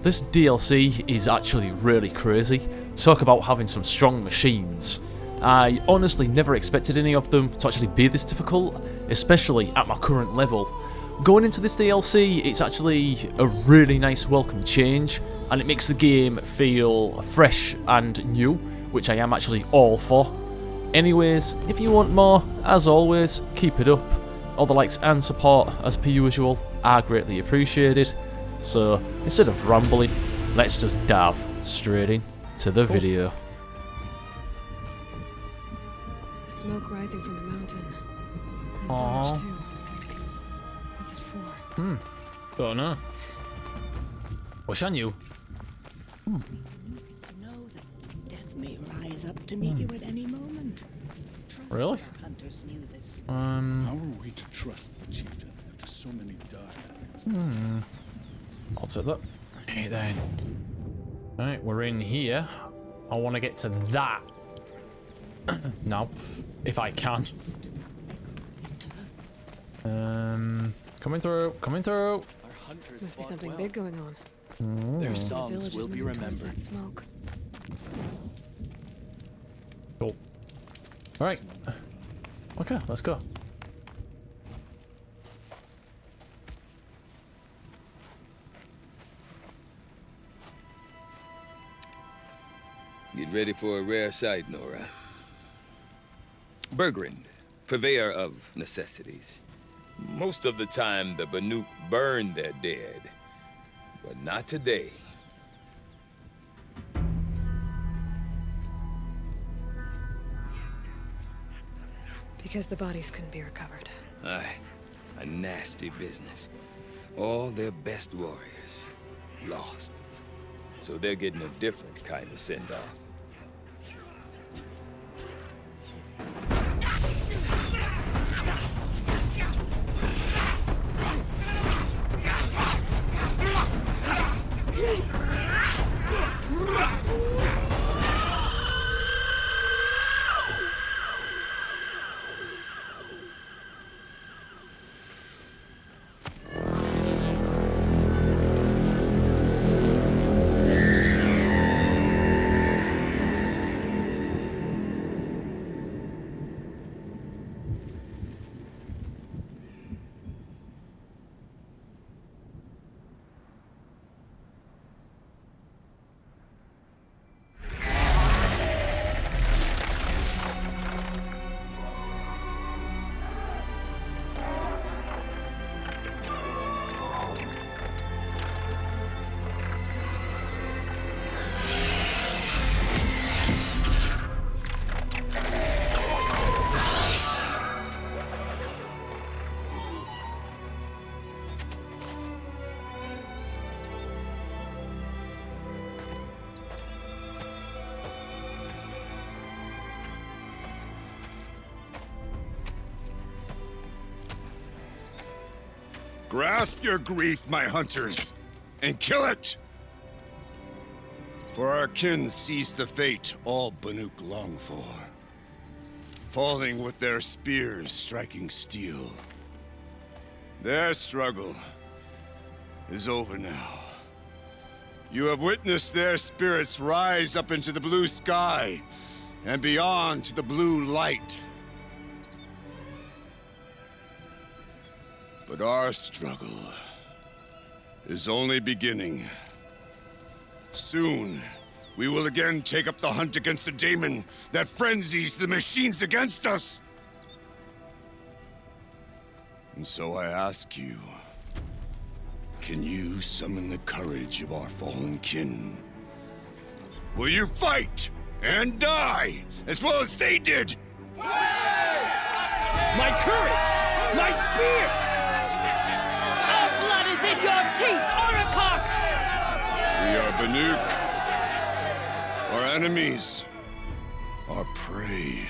this DLC is actually really crazy. Talk about having some strong machines. I honestly never expected any of them to actually be this difficult, especially at my current level. Going into this DLC, it's actually a really nice welcome change, and it makes the game feel fresh and new, which I am actually all for. Anyways, if you want more, as always, keep it up. All the likes and support, as per usual, are greatly appreciated. So, instead of rambling, let's just dive straight into the video. Smoke rising from the mountain. And Aww. village too. What's it for? Don't know. Wish I knew. Is to know that death may rise up to meet you at any moment. Trust Really? our hunters knew this. How are we to trust the chieftain after so many died? I'll take that. Hey then. Alright, we're in here. I want to get to that. Now, if I can. Coming through, coming through. Our hunters Must be fought something well. big going on. Their The songs village will is be moving towards remembered. that smoke. Cool. Alright. Okay, let's go. Get ready for a rare sight, Nora. Bergrand, purveyor of necessities. Most of the time, the Banuk burn their dead, but not today. Because the bodies couldn't be recovered. Aye, a nasty business. All their best warriors lost. So they're getting a different kind of send-off. Grasp your grief, my hunters, and kill it! For our kin sees the fate all Banuk long for. Falling with their spears striking steel. Their struggle is over now. You have witnessed their spirits rise up into the blue sky and beyond to the blue light. But our struggle is only beginning. Soon, we will again take up the hunt against the daemon that frenzies the machines against us. And so I ask you, can you summon the courage of our fallen kin? Will you fight and die as well as they did? My courage! My spear! Our blood is in your teeth, Oratok! We are Banuk. Our enemies are prey.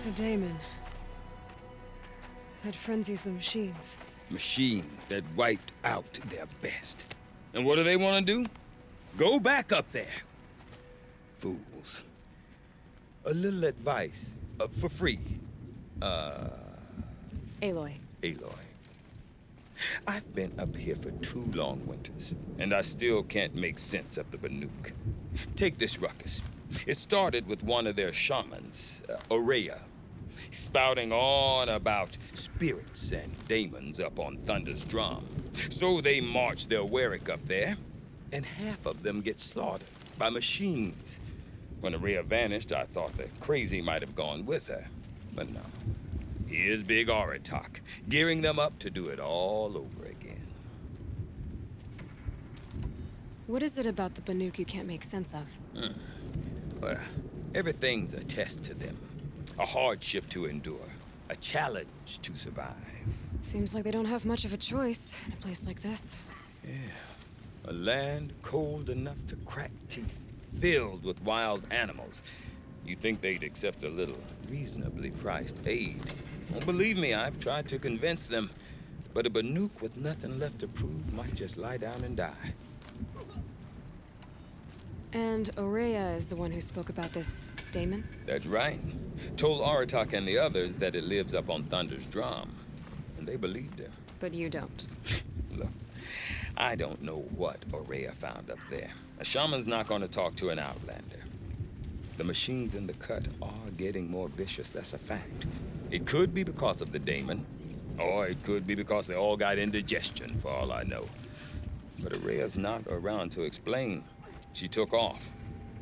A daemon. That frenzies the machines. Machines that wiped out their best. And what do they want to do? Go back up there. Fools. A little advice, for free. Aloy. Aloy. I've been up here for 2 long winters, and I still can't make sense of the Banuk. Take this ruckus. It started with one of their shamans, Aurea, spouting on about spirits and demons up on Thunder's drum. So they march their Warwick up there, and half of them get slaughtered by machines. When Aurea vanished, I thought the crazy might have gone with her, but no. Here's Big Aratak, gearing them up to do it all over again. What is it about the Banuk you can't make sense of? Well, everything's a test to them. A hardship to endure. A challenge to survive. Seems like they don't have much of a choice in a place like this. A land cold enough to crack teeth, filled with wild animals. You'd think they'd accept a little reasonably priced aid. Well, believe me, I've tried to convince them. But a Banuk with nothing left to prove might just lie down and die. And Aurea is the one who spoke about this daemon? That's right. Told Aratak and the others that it lives up on Thunder's drum. And they believed her. But you don't. Look, I don't know what Aurea found up there. A shaman's not going to talk to an outlander. The machines in the cut are getting more vicious, that's a fact. It could be because of the daemon, or it could be because they all got indigestion, for all I know. But Aurea's not around to explain. She took off,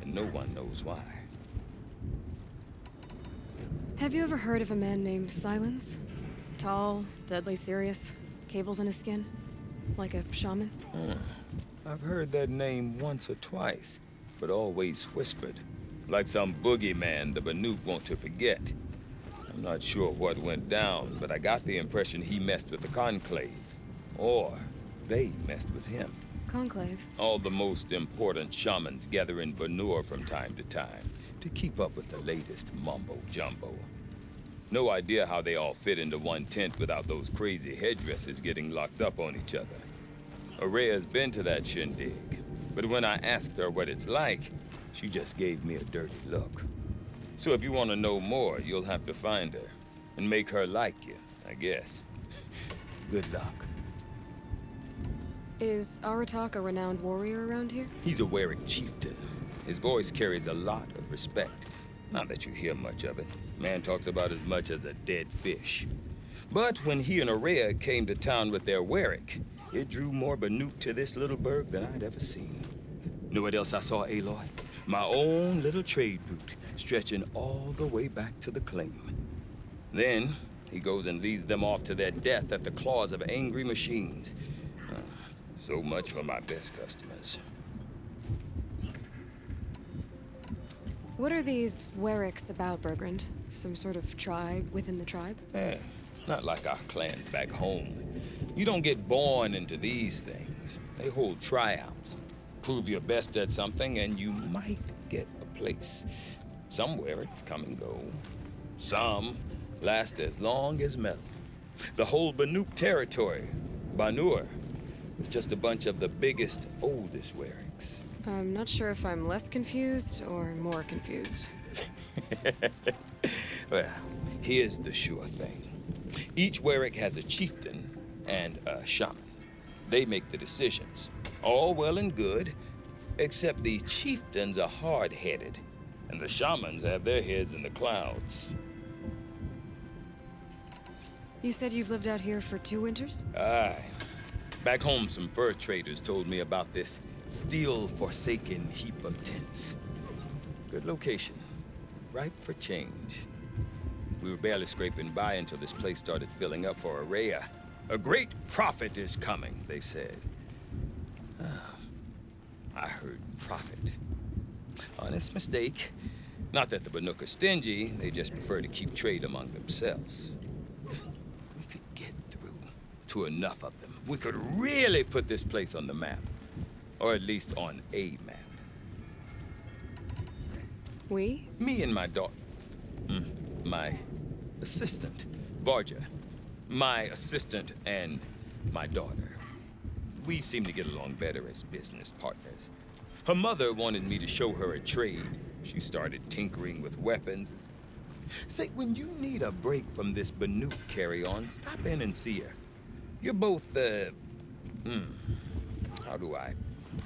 and no one knows why. Have you ever heard of a man named Silence? Tall, deadly serious, cables in his skin? Like a shaman? I've heard that name once or twice, but always whispered. Like some boogeyman the Banuk want to forget. I'm not sure what went down, but I got the impression he messed with the Conclave. Or they messed with him. Conclave? All the most important shamans gather in Banur from time to time to keep up with the latest mumbo-jumbo. No idea how they all fit into one tent without those crazy headdresses getting locked up on each other. Aurea's been to that shindig, but when I asked her what it's like, she just gave me a dirty look. So if you want to know more, you'll have to find her and make her like you, I guess. Good luck. Is Aratak a renowned warrior around here? He's a Warwick chieftain. His voice carries a lot of respect. Not that you hear much of it. Man talks about as much as a dead fish. But when he and Aurea came to town with their Warwick, it drew more Banuk to this little burg than I'd ever seen. Know what else I saw, Aloy? My own little trade route, stretching all the way back to the claim. Then, he goes and leads them off to their death at the claws of angry machines. So much for my best customers. What are these Warwicks about, Bergrand? Some sort of tribe within the tribe? Not like our clans back home. You don't get born into these things. They hold tryouts. Prove your best at something and you might get a place. Some Warwicks come and go. Some last as long as metal. The whole Banuk territory, Banur, is just a bunch of the biggest, oldest Warwicks. I'm not sure if I'm less confused or more confused. Well, here's the sure thing. Each Warwick has a chieftain and a shaman. They make the decisions. All well and good, except the chieftains are hard-headed, and the shamans have their heads in the clouds. You said you've lived out here for 2 winters? Aye. Back home, some fur traders told me about this steel-forsaken heap of tents. Good location. Ripe for change. We were barely scraping by until this place started filling up for Aurea. A great prophet is coming, they said. I heard prophet. Honest mistake. Not that the Banuk are stingy, they just prefer to keep trade among themselves. We could get through to enough of them. We could really put this place on the map. Or at least on a map. We? Me and my daughter. My assistant, Varja. My assistant and my daughter. We seem to get along better as business partners. Her mother wanted me to show her a trade. She started tinkering with weapons. Say, when you need a break from this Banuk carry-on, stop in and see her. You're both, how do I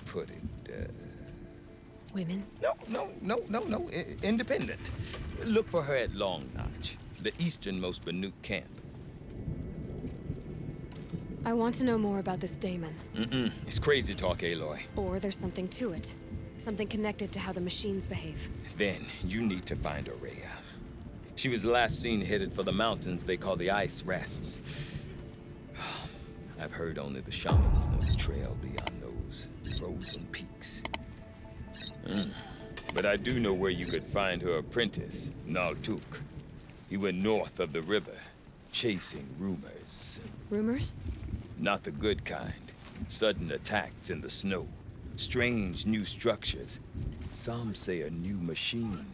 put it? Women? No. Independent. Look for her at Long Notch, the easternmost Banuk camp. I want to know more about this Damon. It's crazy talk, Aloy. Or there's something to it. Something connected to how the machines behave. Then you need to find Aurea. She was last seen headed for the mountains they call the Ice Rafts. I've heard only the shamans know the trail beyond those frozen peaks. But I do know where you could find her apprentice, Naltuk. He went north of the river, chasing rumors. Rumors? Not the good kind. Sudden attacks in the snow. Strange new structures. Some say a new machine,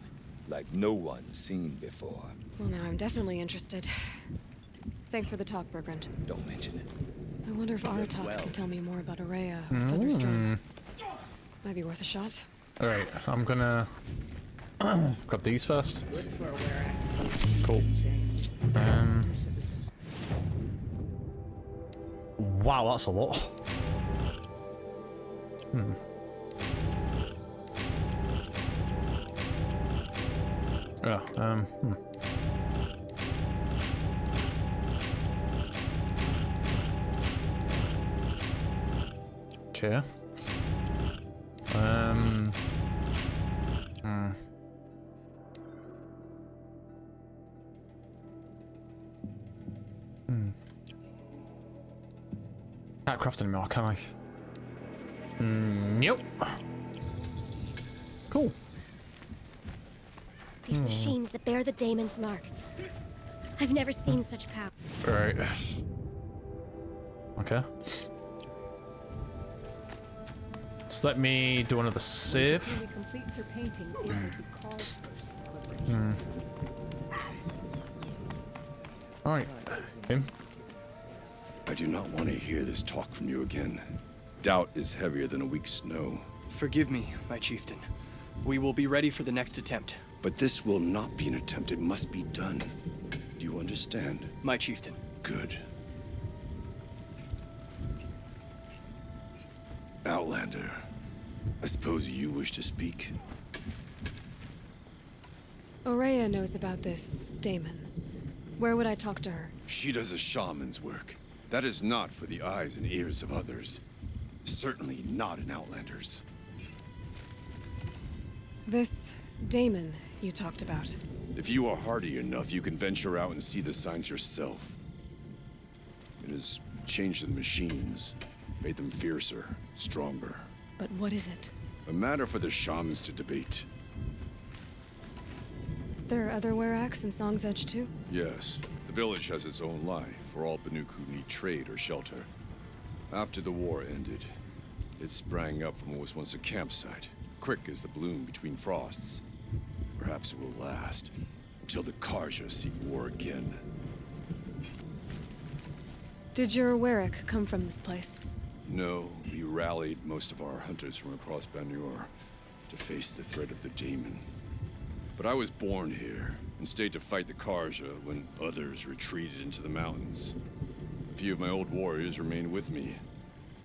like no one's seen before. Well, now I'm definitely interested. Thanks for the talk, Bergrand. Don't mention it. I wonder if Aratak can tell me more about Aurea or Thunderstone. Might be worth a shot. Alright, I'm gonna grab these first. Cool. Wow, that's a lot. Yeah, Okay. Can't craft anymore, can I? Nope. Cool. These machines that bear the Damon's mark. I've never seen such power. Right. Okay. Just let me do another save. When she completes her painting, it will be called her celebration. Alright. Him. I do not want to hear this talk from you again. Doubt is heavier than a week's snow. Forgive me, my chieftain. We will be ready for the next attempt. But this will not be an attempt. It must be done. Do you understand? My chieftain. Good. Outlander, I suppose you wish to speak? Aurea knows about this Damon. Where would I talk to her? She does a shaman's work. That is not for the eyes and ears of others. Certainly not an Outlander's. This Damon you talked about. If you are hardy enough, you can venture out and see the signs yourself. It has changed the machines, made them fiercer, stronger. But what is it? A matter for the shamans to debate. There are other Weraks in Song's Edge too? Yes, the village has its own life for all Banuk who need trade or shelter. After the war ended, it sprang up from what was once a campsite, quick as the bloom between frosts. Perhaps it will last, until the Karja seek war again. Did your Werak come from this place? No, we rallied most of our hunters from across Banur to face the threat of the Daemon. But I was born here, and stayed to fight the Karja when others retreated into the mountains. A few of my old warriors remained with me,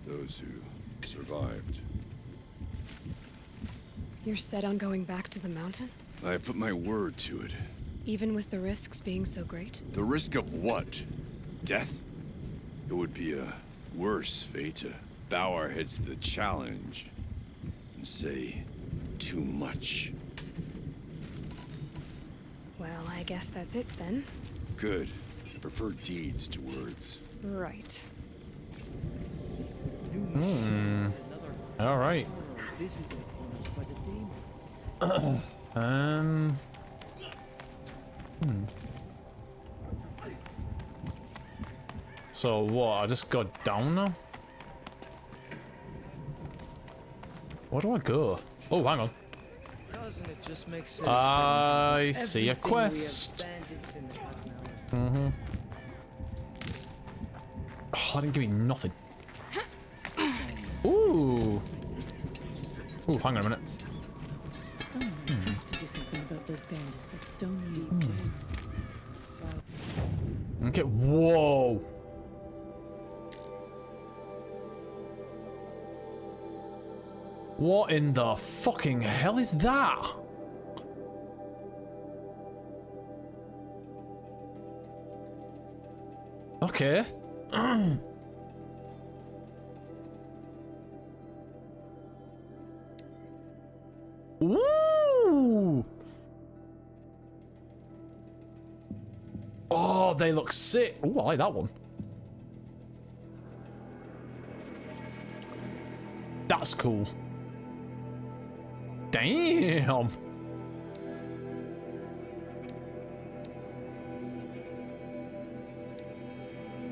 those who survived. You're set on going back to the mountain? I have put my word to it. Even with the risks being so great? The risk of what? Death? It would be a worse fate to bow our heads to the challenge and say too much. Well, I guess that's it then. Good. I prefer deeds to words. Right. All right. So what? I just go down now? Where do I go? Oh, hang on. Doesn't it just make sense? I see a quest. Oh, that didn't give me nothing. Ooh. Ooh, hang on a minute. Someone has to do something about those bandits at Stone Leap. Okay, whoa. What in the fucking hell is that? Okay. Woo! Oh, they look sick. Oh, I like that one. That's cool. Damn.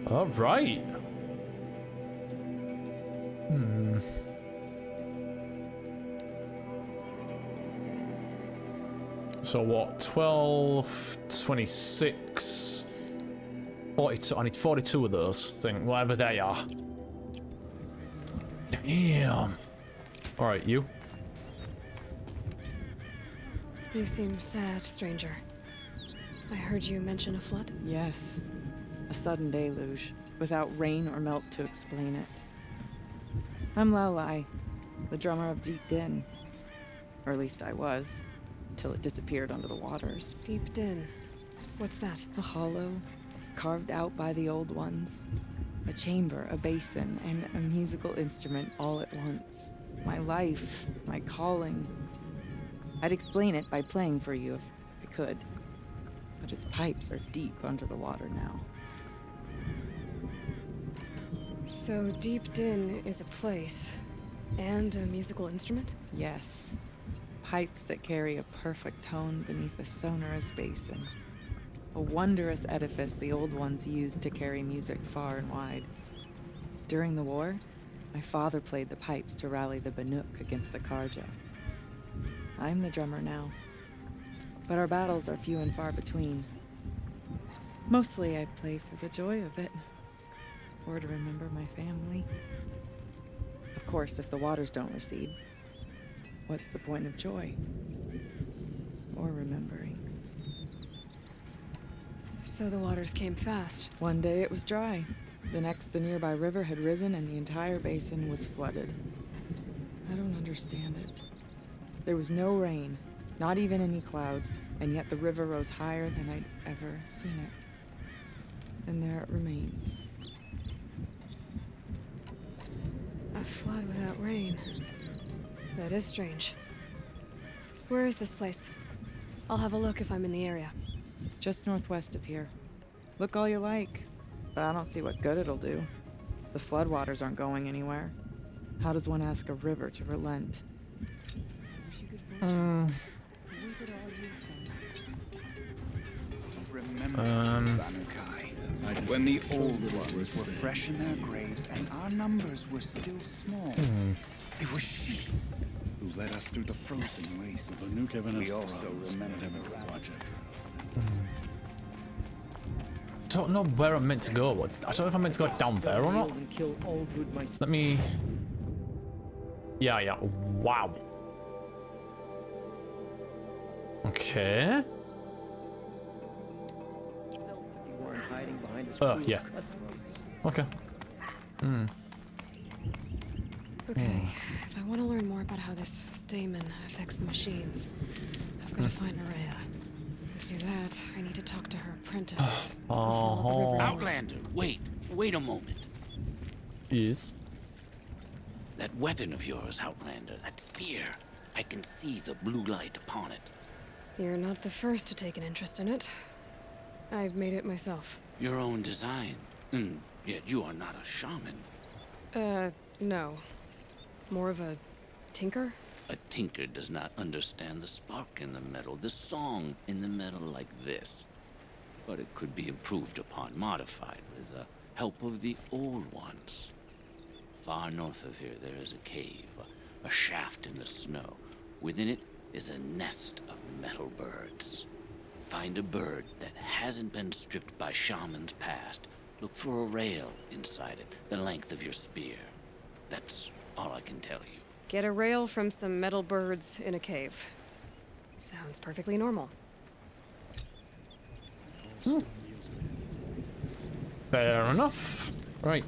All right. So what? 12, 26, 42. I need 42 of those. Thing, whatever they are. Damn. All right, you. You seem sad, stranger. I heard you mention a flood. Yes. A sudden deluge, without rain or melt to explain it. I'm Aloys, the drummer of Deep Din. Or at least I was, till it disappeared under the waters. Deep Din. What's that? A hollow, carved out by the old ones. A chamber, a basin, and a musical instrument all at once. My life, my calling. I'd explain it by playing for you if I could. But its pipes are deep under the water now. So Deep Din is a place and a musical instrument? Yes. Pipes that carry a perfect tone beneath a sonorous basin. A wondrous edifice the old ones used to carry music far and wide. During the war, my father played the pipes to rally the Banuk against the Karja. I'm the drummer now, but our battles are few and far between. Mostly I play for the joy of it, or to remember my family. Of course, if the waters don't recede, what's the point of joy? Or remembering? So the waters came fast. One day it was dry. The next, the nearby river had risen and the entire basin was flooded. I don't understand it. There was no rain, not even any clouds, and yet the river rose higher than I'd ever seen it. And there it remains. A flood without rain. That is strange. Where is this place? I'll have a look if I'm in the area. Just northwest of here. Look all you like, but I don't see what good it'll do. The floodwaters aren't going anywhere. How does one ask a river to relent? Remember Banukai, when the old ones were fresh in their graves and our numbers were still small. It was she who led us through the frozen wastes. We also remember the project. Don't know where I'm meant to go. I don't know if I'm meant to go down there or not. Let me... Yeah. Wow. Okay. Yeah. Okay. Okay, if I want to learn more about how this daemon affects the machines, I've got to find Nerea. To do that, I need to talk to her apprentice. Outlander, wait a moment. Yes. That weapon of yours, Outlander, that spear, I can see the blue light upon it. You're not the first to take an interest in it. I've made it myself. Your own design. Yet you are not a shaman. No. More of a tinker? A tinker does not understand the spark in the metal, the song in the metal like this. But it could be improved upon, modified with the help of the old ones. Far north of here, there is a cave, a shaft in the snow. Within it is a nest of metal birds. Find a bird that hasn't been stripped by shamans past. Look for a rail inside it, the length of your spear. That's all I can tell you. Get a rail from some metal birds in a cave. Sounds perfectly normal. Fair enough. Right.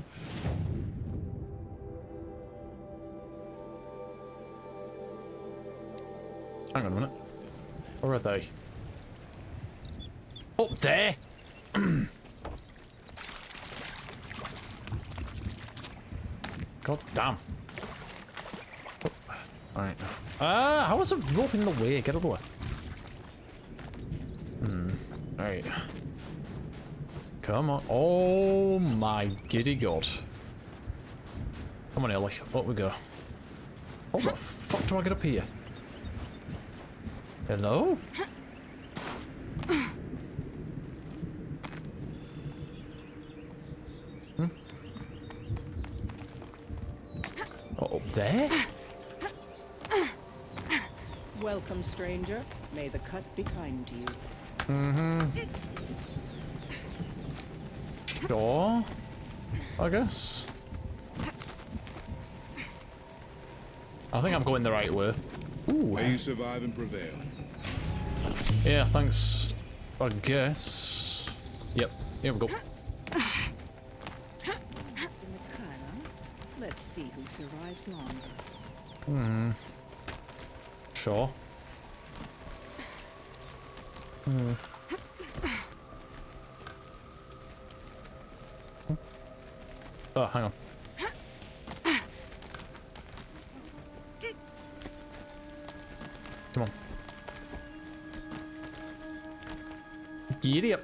Hang on a minute. Where are they? Up there? God damn. Oh. Alright. How was the rope in the way? Get out of the way. Alright. Come on. Oh my giddy god. Come on, Ellie. Up we go. How the fuck do I get up here? Hello? Oh, up there? Welcome, stranger. May the cut be kind to you. Sure. I guess. I think I'm going the right way. Ooh. May you survive and prevail. Yeah, thanks. I guess. Yep. Here we go. In the cut, huh? Let's see who survives longer. Sure. Oh, hang on. Come on. Giddy up.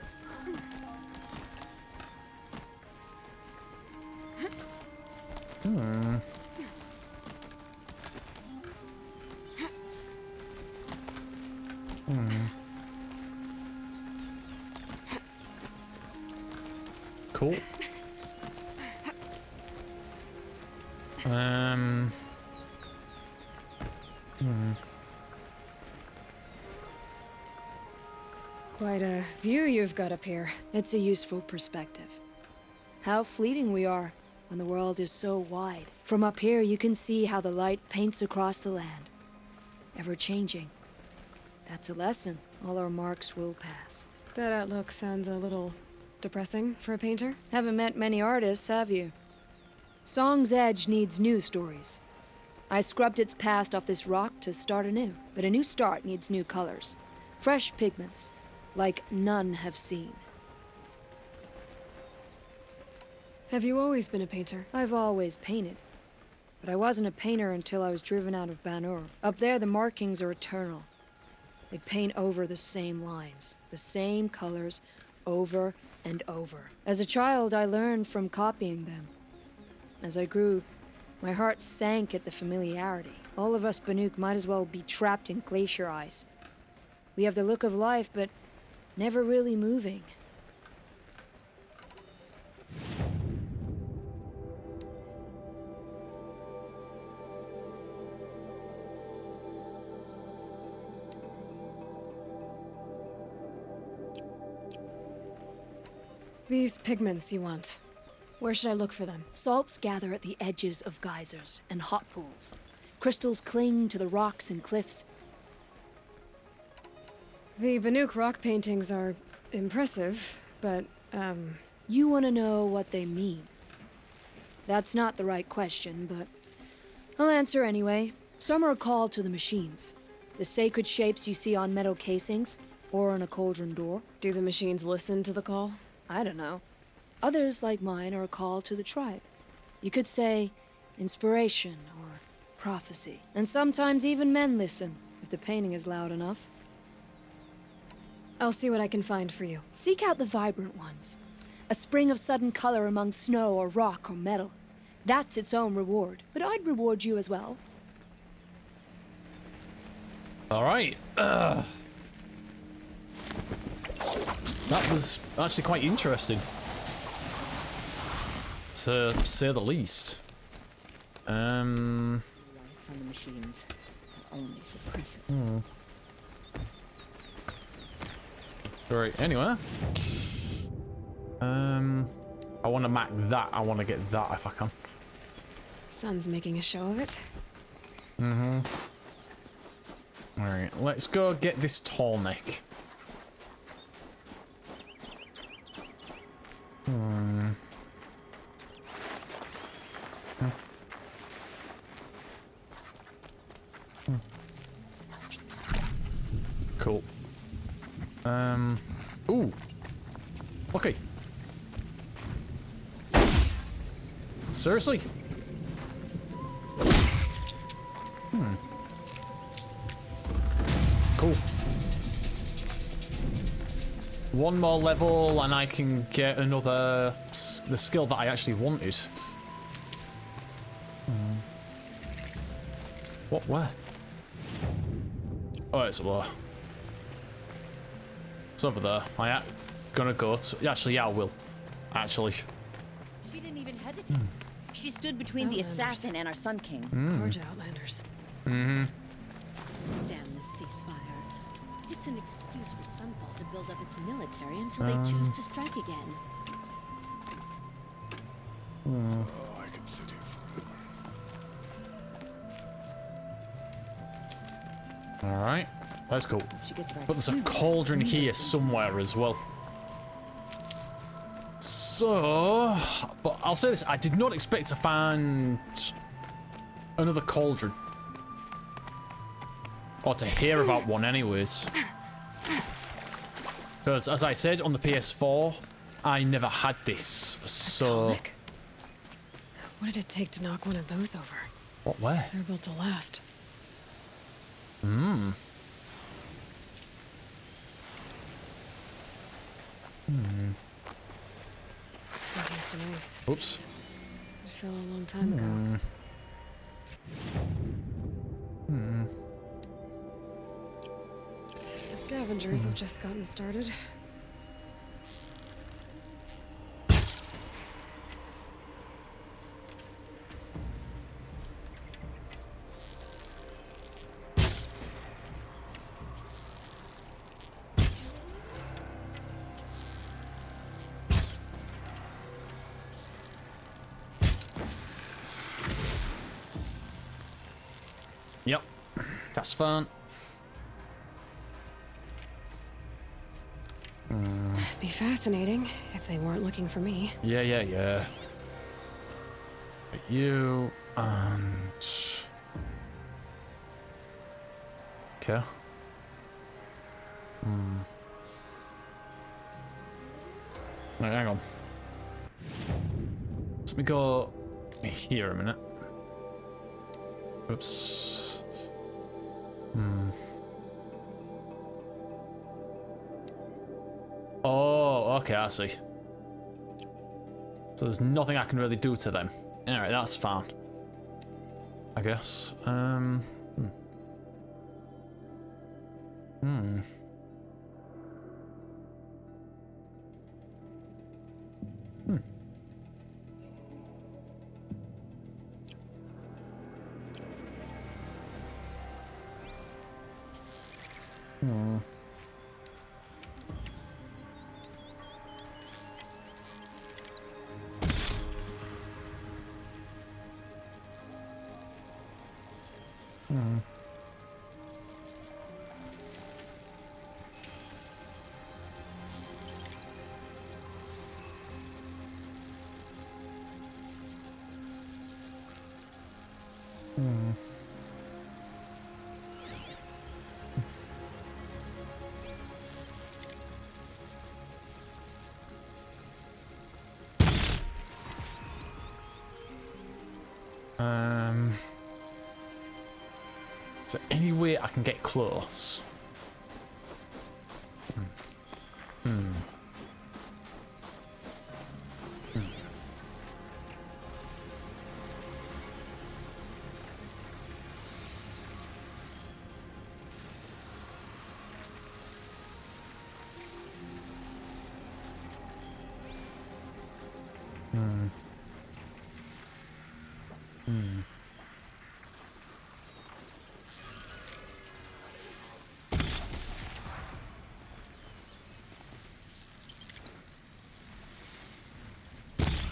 Cool. Quite a view you've got up here. It's a useful perspective. How fleeting we are when the world is so wide. From up here, you can see how the light paints across the land. Ever changing. That's a lesson. All our marks will pass. That outlook sounds a little depressing for a painter. Haven't met many artists, have you? Song's Edge needs new stories. I scrubbed its past off this rock to start anew, but a new start needs new colors. Fresh pigments, like none have seen. Have you always been a painter? I've always painted. But I wasn't a painter until I was driven out of Banuk. Up there, the markings are eternal. They paint over the same lines, the same colors, over and over. As a child, I learned from copying them. As I grew, my heart sank at the familiarity. All of us Banuk might as well be trapped in glacier ice. We have the look of life, but never really moving. These pigments you want. Where should I look for them? Salts gather at the edges of geysers and hot pools. Crystals cling to the rocks and cliffs. The Banuk rock paintings are impressive, but, You want to know what they mean. That's not the right question, but I'll answer anyway. Some are called to the machines. The sacred shapes you see on metal casings, or on a cauldron door. Do the machines listen to the call? I don't know. Others, like mine, are a call to the tribe. You could say inspiration or prophecy. And sometimes even men listen, if the painting is loud enough. I'll see what I can find for you. Seek out the vibrant ones. A spring of sudden color among snow or rock or metal. That's its own reward. But I'd reward you as well. Alright. That was actually quite interesting, to say the least. Life on the machines will only suppress it. Right, anyway. I want to mac that. I want to get that if I can. Sun's making a show of it. Alright, let's go get this tall neck. Cool. Ooh. Okay. Seriously? Cool. One more level and I can get another... the skill that I actually wanted. What? Where? Oh, it's over there. It's over there. I am gonna go to... Actually, yeah, I will. Actually. She didn't even hesitate. She stood between the assassin and our Sun King. Gorge Outlanders. Damn this ceasefire. It's an excuse for Sunfall to build up its military until they choose to strike again. Oh, I could sit here forever. Alright. That's cool. She gets back But there's a cauldron here somewhere as well. So... But I'll say this, I did not expect to find another cauldron. Or to hear about one anyways. Because as I said, on the PS4, I never had this, so... What did it take to knock one of those over? What, where? They're built to last. Against an ice. Oops. It fell a long time ago. The scavengers have just gotten started. Yep. That's fun. Be fascinating if they weren't looking for me. Yeah. You and... Okay. Right, hang on. Let me go here a minute. Oops. Oh, okay, I see. So there's nothing I can really do to them. Alright, that's fine. I guess. Is there any way I can get close?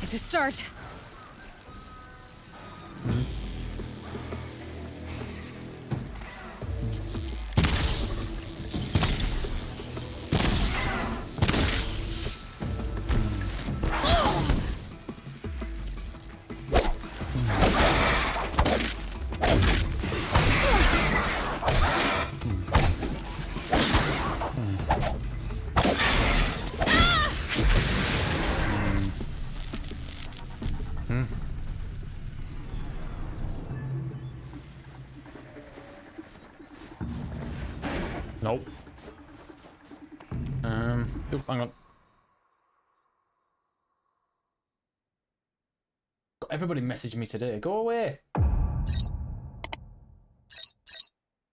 It's a start. Nope. Oh, hang on. Everybody messaged me today. Go away.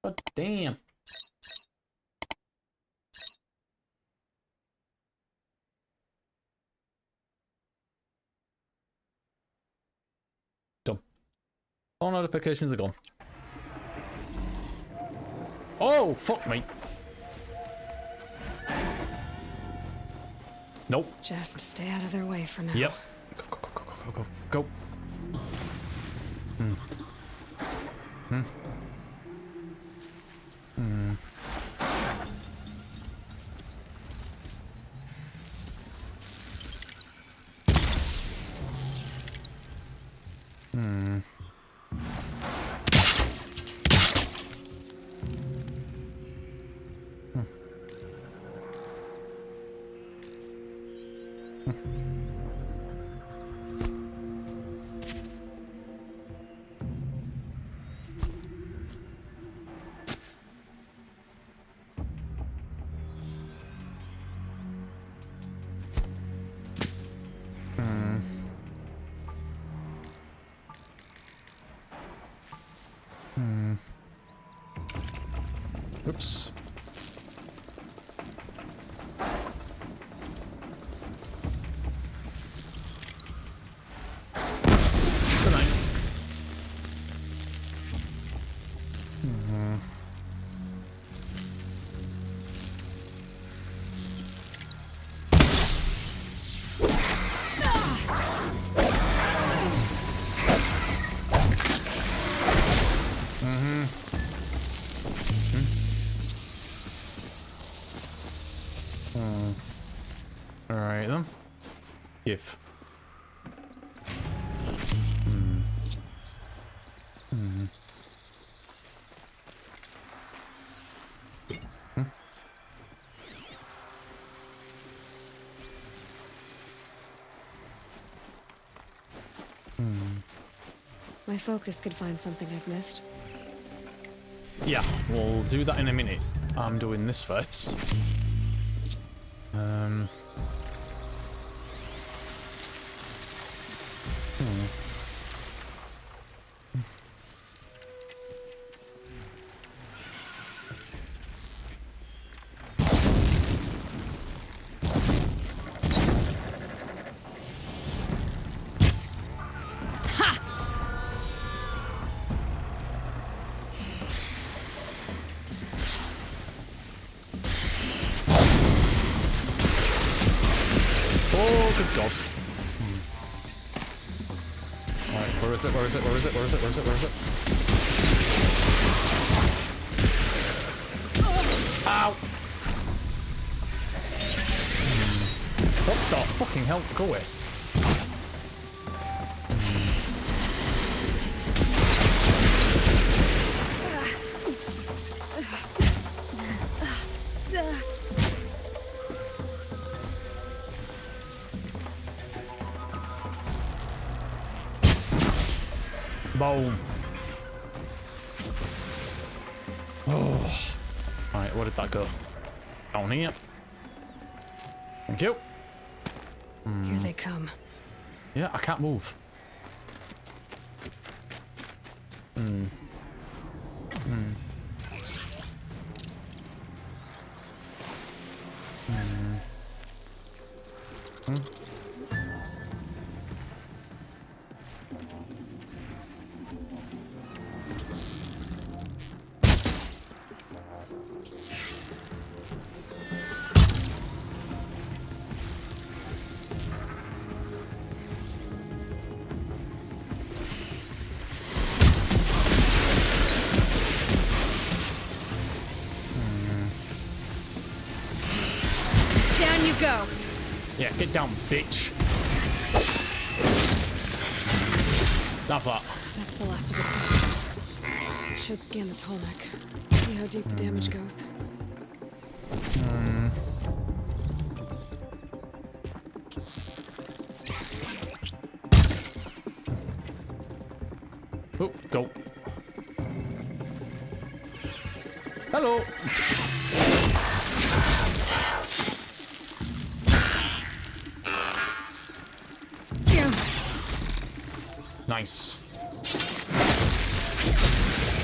God damn. Done. All notifications are gone. Oh, fuck me. Nope. Just stay out of their way for now. Yep. Go, go, go, go, go, go, go. Oops. Good night. Alright then. Give. My focus could find something I've missed. Yeah, we'll do that in a minute. I'm doing this first. Oh, good God. Alright, where is it? Where is it? Where is it? Where is it? Where is it? Where is it? Ow! What the fucking hell? Go away. Boom. Oh. Alright, where did that go? Down here. Thank you. Here they come. Yeah, I can't move. Down you go. Yeah, get down, bitch. Have that. That's the last of it. Should scan the tallneck. See how deep the damage goes. Oh, go. Hello. Nice.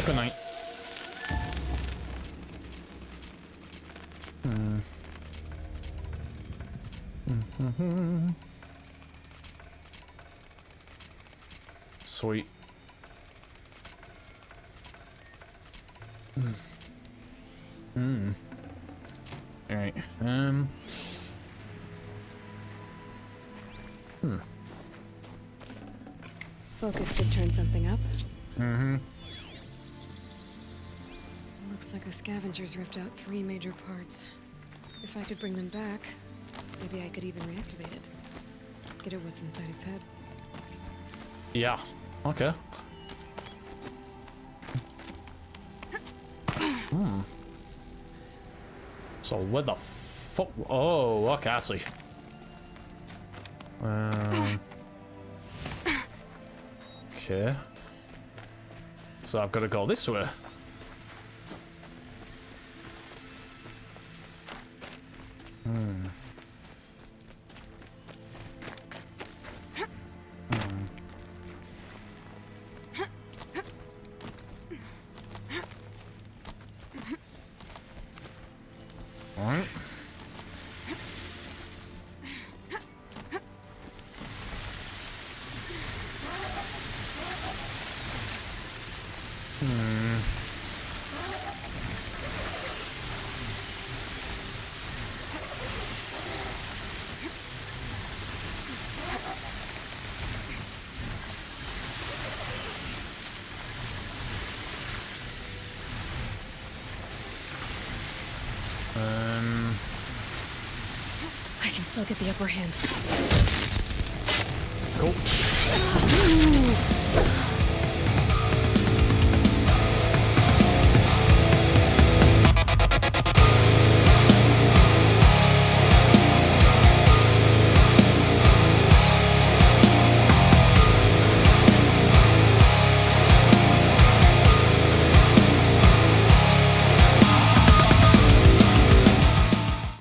Good night. Sweet. Alright. Focus could turn something up. Mm-hmm. Looks like the scavengers ripped out 3 major parts. If I could bring them back, maybe I could even reactivate it. Get at what's inside its head. Yeah. Okay. So where the fuck? Oh, okay, I see. Okay. So I've got to go this way. Alright. I can still get the upper hand. Cool.